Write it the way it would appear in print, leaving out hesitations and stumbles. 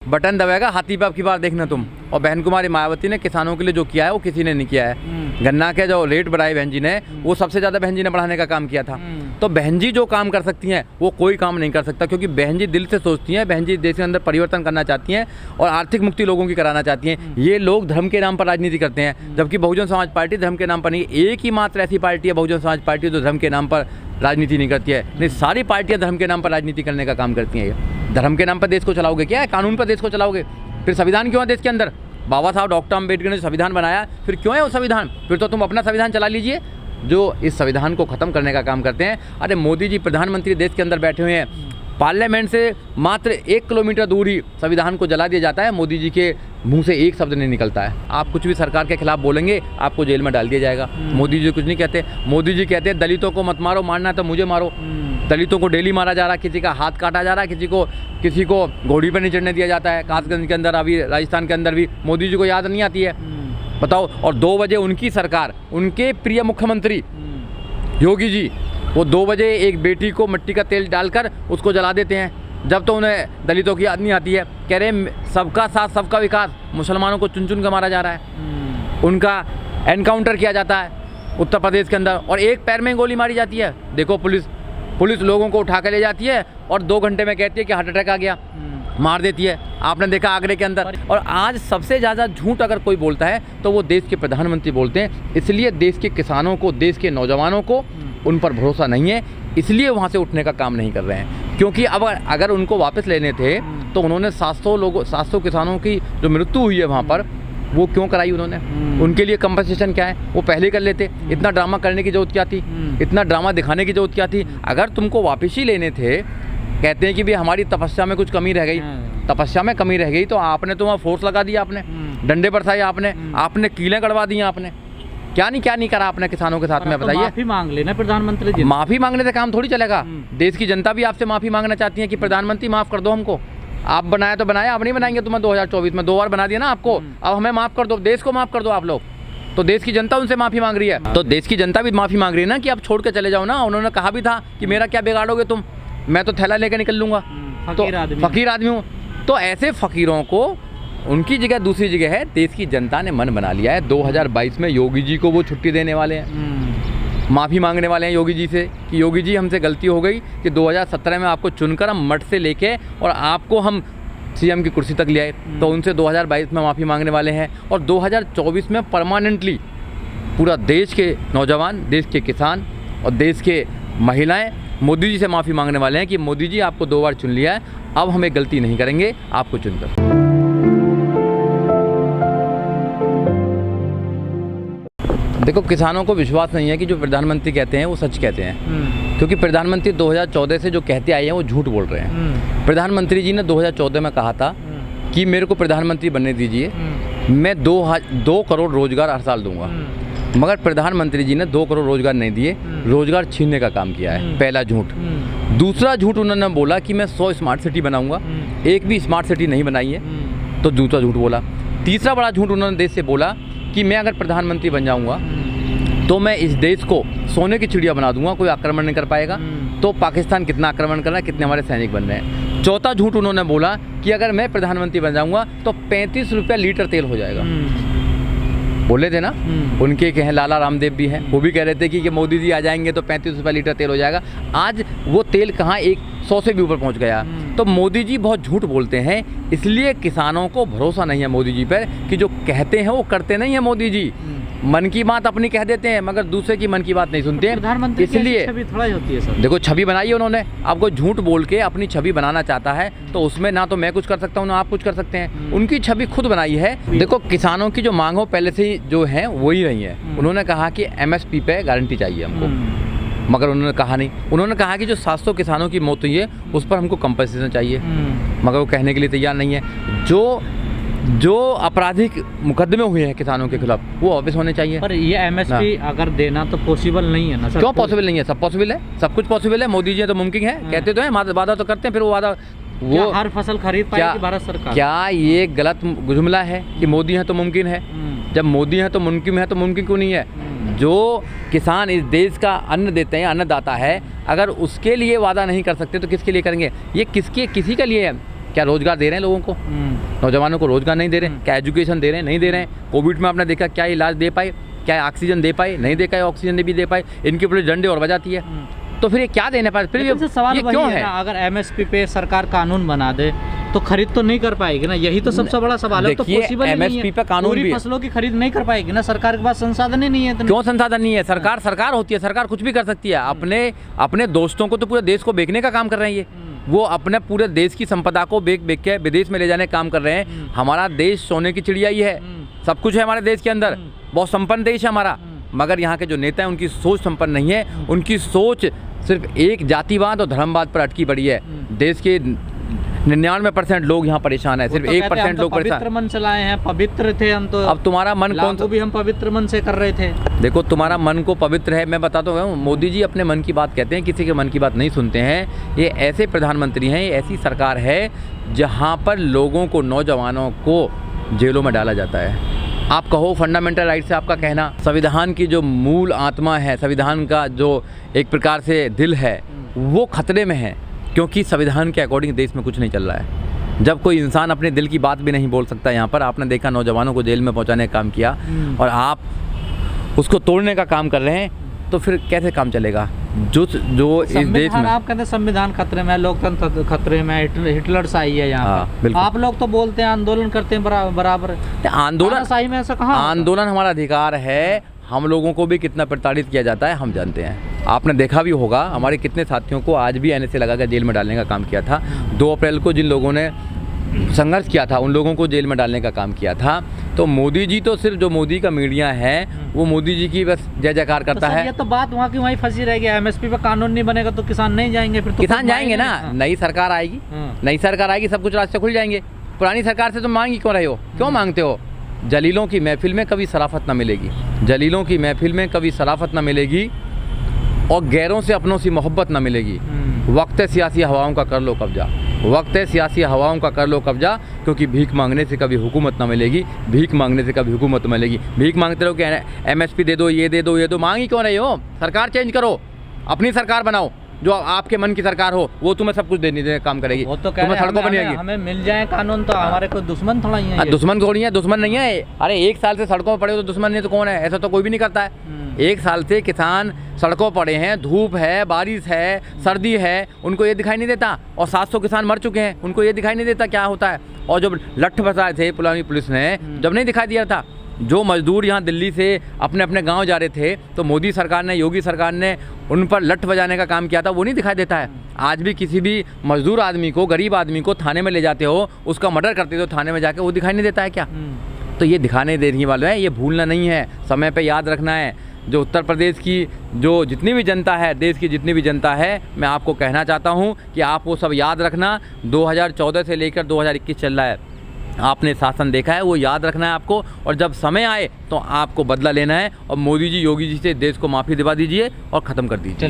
Button दबाएगा, हाथी पे अब की बार देखना तुम। और बहन कुमारी मायावती ने किसानों के लिए जो किया है वो किसी ने नहीं किया है। गन्ना के जो रेट बढ़ाए बहन जी ने, वो सबसे ज़्यादा बहन जी ने बढ़ाने का काम किया था। तो बहन जी जो काम कर सकती हैं वो कोई काम नहीं कर सकता, क्योंकि बहन जी दिल से सोचती हैं, बहन जी देश के अंदर परिवर्तन करना चाहती हैं और आर्थिक मुक्ति लोगों की कराना चाहती हैं। ये लोग धर्म के नाम पर राजनीति करते हैं, जबकि बहुजन समाज पार्टी धर्म के नाम पर नहीं, एक ही मात्र ऐसी पार्टी है बहुजन समाज पार्टी जो धर्म के नाम पर राजनीति नहीं करती है। नहीं, सारी पार्टियां धर्म के नाम पर राजनीति करने का काम करती हैं। ये धर्म के नाम पर देश को चलाओगे क्या है? कानून पर देश को चलाओगे? फिर संविधान क्यों है देश के अंदर? बाबा साहब डॉक्टर अम्बेडकर ने संविधान बनाया, फिर क्यों है वो संविधान? फिर तो तुम अपना संविधान चला लीजिए जो इस संविधान को ख़त्म करने का काम करते हैं। अरे मोदी जी प्रधानमंत्री देश के अंदर बैठे हुए हैं, पार्लियामेंट से मात्र 1 किलोमीटर दूर ही संविधान को जला दिया जाता है, मोदी जी के मुंह से एक शब्द नहीं निकलता है। आप कुछ भी सरकार के खिलाफ बोलेंगे आपको जेल में डाल दिया जाएगा। मोदी जी कुछ नहीं कहते। मोदी जी कहते हैं दलितों को मत मारो, मारना है तो मुझे मारो। दलितों को डेली मारा जा रहा है, किसी का हाथ काटा जा रहा है, किसी को घोड़ी पर नहीं चढ़ने दिया जाता है। कासगंज के अंदर, अभी राजस्थान के अंदर भी मोदी जी को याद नहीं आती है, बताओ। और 2 बजे उनकी सरकार, उनके प्रिय मुख्यमंत्री योगी जी, वो 2 बजे एक बेटी को मिट्टी का तेल डालकर उसको जला देते हैं, जब तो उन्हें दलितों की याद नहीं आती है। कह रहे सबका साथ सबका विकास, मुसलमानों को चुन चुन कर मारा जा रहा है, उनका एनकाउंटर किया जाता है उत्तर प्रदेश के अंदर, और एक पैर में गोली मारी जाती है। देखो पुलिस लोगों को उठा कर ले जाती है और 2 घंटे में कहती है कि हार्ट अटैक आ गया, मार देती है। आपने देखा आगरे के अंदर। और आज सबसे ज़्यादा झूठ अगर कोई बोलता है तो वो देश के प्रधानमंत्री बोलते हैं। इसलिए देश के किसानों को, देश के नौजवानों को उन पर भरोसा नहीं है, इसलिए वहाँ से उठने का काम नहीं कर रहे हैं। क्योंकि अब अगर उनको वापस लेने थे तो उन्होंने 700 किसानों की जो मृत्यु हुई है वहाँ पर, वो क्यों कराई उन्होंने? उनके लिए कंपनसेशन क्या है? वो पहले कर लेते। इतना ड्रामा करने की जरूरत क्या थी? इतना ड्रामा दिखाने की जरूरत क्या थी? अगर तुमको वापस ही लेने थे, कहते हैं कि भी हमारी तपस्या में कुछ कमी रह गई, तपस्या में कमी रह गई तो आपने तो वहाँ फोर्स लगा दिया, आपने डंडे बरसाए, आपने कीलें कड़वा दी, आपने क्या नहीं करा आपने किसानों के साथ में, बताइए। माफी मांग लेना प्रधानमंत्री जी। माफी मांगने से काम थोड़ी चलेगा। देश की जनता भी आपसे माफी मांगना चाहती है कि प्रधानमंत्री माफ कर दो हमको। आप बनाया तो बनाया, अब नहीं बनाएंगे तुम्हें 2024 में। 2 बार बना दिया ना आपको, अब हमें माफ कर दो, देश को माफ कर दो आप लोग। तो देश की जनता उनसे माफी मांग रही है, तो देश की जनता भी माफी मांग रही है ना कि आप छोड़ के चले जाओ ना। उन्होंने कहा भी था कि मेरा क्या बिगाड़ोगे तुम, मैं तो थैला लेकर निकल लूंगा, तो फकीर आदमी हूँ। तो ऐसे फकीरों को उनकी जगह दूसरी जगह है। देश की जनता ने मन बना लिया है। 2022 में योगी जी को वो छुट्टी देने वाले हैं, माफ़ी मांगने वाले हैं योगी जी से कि योगी जी हमसे गलती हो गई कि 2017 में आपको चुनकर हम मठ से लेके और आपको हम सीएम की कुर्सी तक ले आए। तो उनसे 2022 में माफ़ी मांगने वाले हैं और 2024 में परमानेंटली पूरा देश के नौजवान, देश के किसान और देश के महिलाएं मोदी जी से माफ़ी मांगने वाले हैं कि मोदी जी आपको 2 बार चुन लिया है, अब हमें गलती नहीं करेंगे आपको चुनकर। देखो, किसानों को विश्वास नहीं है कि जो प्रधानमंत्री कहते हैं वो सच कहते हैं, क्योंकि प्रधानमंत्री 2014 से जो कहते आए हैं वो झूठ बोल रहे हैं। प्रधानमंत्री जी ने 2014 में कहा था कि मेरे को प्रधानमंत्री बनने दीजिए, मैं 2 करोड़ रोजगार हर साल दूंगा, मगर प्रधानमंत्री जी ने 2 करोड़ रोजगार नहीं दिए, रोजगार छीनने का काम किया है। पहला झूठ। दूसरा झूठ उन्होंने बोला कि मैं 100 स्मार्ट सिटी बनाऊंगा, एक भी स्मार्ट सिटी नहीं बनाई है, तो दूसरा झूठ बोला। तीसरा बड़ा झूठ उन्होंने देश से बोला कि मैं अगर प्रधानमंत्री बन जाऊंगा तो मैं इस देश को सोने की चिड़िया बना दूंगा, कोई आक्रमण नहीं कर पाएगा। तो पाकिस्तान कितना आक्रमण कर रहा है, कितने हमारे सैनिक बन रहे हैं। चौथा झूठ उन्होंने बोला कि अगर मैं प्रधानमंत्री बन जाऊंगा तो 35 रुपये लीटर तेल हो जाएगा। बोले थे ना, उनके कहें लाला रामदेव भी हैं, वो भी कह रहे थे कि मोदी जी आ जाएंगे तो 35 रुपये लीटर तेल हो जाएगा। आज वो तेल कहाँ 100 से भी ऊपर पहुँच गया। तो मोदी जी बहुत झूठ बोलते हैं, इसलिए किसानों को भरोसा नहीं है मोदी जी पर कि जो कहते हैं वो करते नहीं है। मोदी जी मन की बात अपनी कह देते हैं मगर दूसरे की मन की बात नहीं सुनते हैं। इसलिए छवि थोड़ा ही होती है सर। देखो, छवि बनाई है उन्होंने। अब कोई झूठ बोल के अपनी छवि बनाना चाहता है तो उसमें ना तो मैं कुछ कर सकता हूँ ना आप कुछ कर सकते हैं। उनकी छवि खुद बनाई है। देखो, किसानों की जो मांग हो पहले से ही जो है वही रही है। उन्होंने कहा कि MSP पे गारंटी चाहिए हमको, मगर उन्होंने कहा नहीं। उन्होंने कहा कि जो 700 किसानों की मौत हुई है उस पर हमको कंपनसेशन चाहिए, मगर वो कहने के लिए तैयार नहीं है। जो आपराधिक मुकदमे हुए हैं किसानों के खिलाफ वो वापस होने चाहिए। पर ये MSP अगर देना तो पॉसिबल नहीं है ना सर? क्यों पॉसिबल नहीं है? सब पॉसिबल है, सब कुछ पॉसिबल है। मोदी जी तो मुमकिन है, कहते तो हैं, वादा तो करते हैं, फिर वो वादा वो हर फसल खरीद पाएगी भारत सरकार? क्या ये गलत जुमला है कि मोदी है तो मुमकिन है? जब मोदी है तो मुमकिन है, तो मुमकिन क्यों नहीं है? जो किसान इस देश का अन्न देते हैं, अन्नदाता है, अगर उसके लिए वादा नहीं कर सकते तो किसके लिए करेंगे? ये किसी के लिए है? क्या रोजगार दे रहे हैं लोगों को? नौजवानों को रोजगार नहीं दे रहे हैं। क्या एजुकेशन दे रहे हैं? नहीं दे रहे हैं। कोविड में आपने देखा क्या इलाज दे पाए, क्या ऑक्सीजन दे पाए? नहीं दे पाए, ऑक्सीजन भी दे पाए। इनकी पुलिस डंडे और बजाती है, तो फिर ये क्या देने पाए? फिर ये सवाल क्यों है? अगर एमएसपी पे सरकार कानून बना दे तो खरीद तो नहीं कर पाएगी ना, यही तो सबसे बड़ा सवाल है। तो पॉसिबल नहीं है, एमएसपी पे कानून भी फसलों की खरीद नहीं कर पाएगी ना, सरकार के पास संसाधन ही नहीं है। क्यों संसाधन नहीं है? सरकार होती है, सरकार कुछ भी कर सकती है। अपने दोस्तों को तो पूरे देश को बेचने का काम कर रहे हैं ये। वो अपने पूरे देश की संपदा को बेच के विदेश में ले जाने का काम कर रहे हैं। हमारा देश सोने की चिड़िया ही है, सब कुछ है हमारे देश के अंदर, बहुत संपन्न देश है हमारा। मगर यहाँ के जो नेता हैं उनकी सोच संपन्न नहीं है। उनकी सोच सिर्फ एक जातिवाद और धर्मवाद पर अटकी पड़ी है। देश के 99% लोग यहाँ परेशान है, सिर्फ 1% लोग परेशान। पवित्र मन चलाए हैं, पवित्र थे हम तो। अब तुम्हारा मन कौन सा? भी हम पवित्र मन से कर रहे थे। देखो तुम्हारा मन को पवित्र है, मैं बताता हूँ। मोदी जी अपने मन की बात कहते हैं, किसी के मन की बात नहीं सुनते हैं। ये ऐसे प्रधानमंत्री हैं, ये ऐसी सरकार है जहाँ पर लोगों को, नौजवानों को जेलों में डाला जाता है। आप कहो फंडामेंटल राइट से आपका कहना, संविधान की जो मूल आत्मा है, संविधान का जो एक प्रकार से दिल है, वो खतरे में है। क्योंकि संविधान के अकॉर्डिंग देश में कुछ नहीं चल रहा है। जब कोई इंसान अपने दिल की बात भी नहीं बोल सकता, यहाँ पर आपने देखा नौजवानों को जेल में पहुँचाने का काम किया और आप उसको तोड़ने का काम कर रहे हैं, तो फिर कैसे काम चलेगा? जो इस देश में आप कहते हैं संविधान खतरे में, लोकतंत्र खतरे में, हिटलर शाही है यहाँ पर। आप लोग तो बोलते हैं आंदोलन करते हैं बराबर। आंदोलन शाही में ऐसा कहाँ? आंदोलन हमारा अधिकार है। हम लोगों को भी कितना प्रताड़ित किया जाता है हम जानते हैं। आपने देखा भी होगा हमारे कितने साथियों को आज भी एनएसए लगा कर जेल में डालने का काम किया था। 2 अप्रैल को जिन लोगों ने संघर्ष किया था उन लोगों को जेल में डालने का काम किया था। तो मोदी जी तो सिर्फ जो मोदी का मीडिया है वो मोदी जी की बस जय जयकार करता है। ये तो बात वहाँ की वहीं फंसी रहेगी। एमएसपी पे कानून नहीं बनेगा तो किसान नहीं जाएंगे, फिर तो किसान जाएंगे ना। नई सरकार आएगी, नई सरकार आएगी, सब कुछ रास्ते खुल जाएंगे। पुरानी सरकार से तुम मांग ही क्यों रहे हो? क्यों मांगते हो? जलीलों की महफिल में कभी शराफत ना मिलेगी, जलीलों की महफिल में कभी शराफत ना मिलेगी और गैरों से अपनों से मोहब्बत ना मिलेगी। वक्त है सियासी हवाओं का कर लो कब्जा, वक्त है सियासी हवाओं का कर लो कब्जा। क्योंकि भीख मांगने से कभी हुकूमत ना मिलेगी, भीख मांगने से कभी हुकूमत मिलेगी। भीख मांगते रहो कि एमएसपी दे दो, ये दे दो, ये दो। मांग ही क्यों रहे हो? सरकार चेंज करो, अपनी सरकार बनाओ, जो आपके मन की सरकार हो, वो तुम्हें सब कुछ देने काम करेगी। वो तो तुम्हें सड़कों पर नहीं आएगी। हमें मिल जाए कानून तो हमारे कोई दुश्मन थोड़ा ही है। दुश्मन थोड़ी है, दुश्मन नहीं है। अरे 1 साल से सड़कों पर पड़े हो तो दुश्मन नहीं तो कौन है? ऐसा तो कोई भी नहीं करता है। 1 साल से किसान सड़कों पड़े हैं, धूप है, बारिश है, सर्दी है, उनको ये दिखाई नहीं देता। और 700 किसान मर चुके हैं, उनको ये दिखाई नहीं देता क्या होता है। और जब लठ फंसाए थे पुरानी पुलिस ने, जब नहीं दिखाई दिया था, जो मजदूर यहाँ दिल्ली से अपने अपने गांव जा रहे थे, तो मोदी सरकार ने, योगी सरकार ने उन पर लठ बजाने का काम किया था, वो नहीं दिखाई देता है। आज भी किसी भी मजदूर आदमी को, गरीब आदमी को थाने में ले जाते हो, उसका मर्डर करते हो थाने में जाके, वो दिखाई नहीं देता है क्या? तो ये दिखाने देने वाले हैं, ये भूलना नहीं है, समय पे याद रखना है। जो उत्तर प्रदेश की जो जितनी भी जनता है, देश की जितनी भी जनता है, मैं आपको कहना चाहता हूँ कि आप वो सब याद रखना। 2014 से लेकर 2021 चल रहा है, आपने शासन देखा है, वो याद रखना है आपको। और जब समय आए तो आपको बदला लेना है और मोदी जी, योगी जी से देश को माफ़ी दिवा दीजिए और ख़त्म कर दीजिए।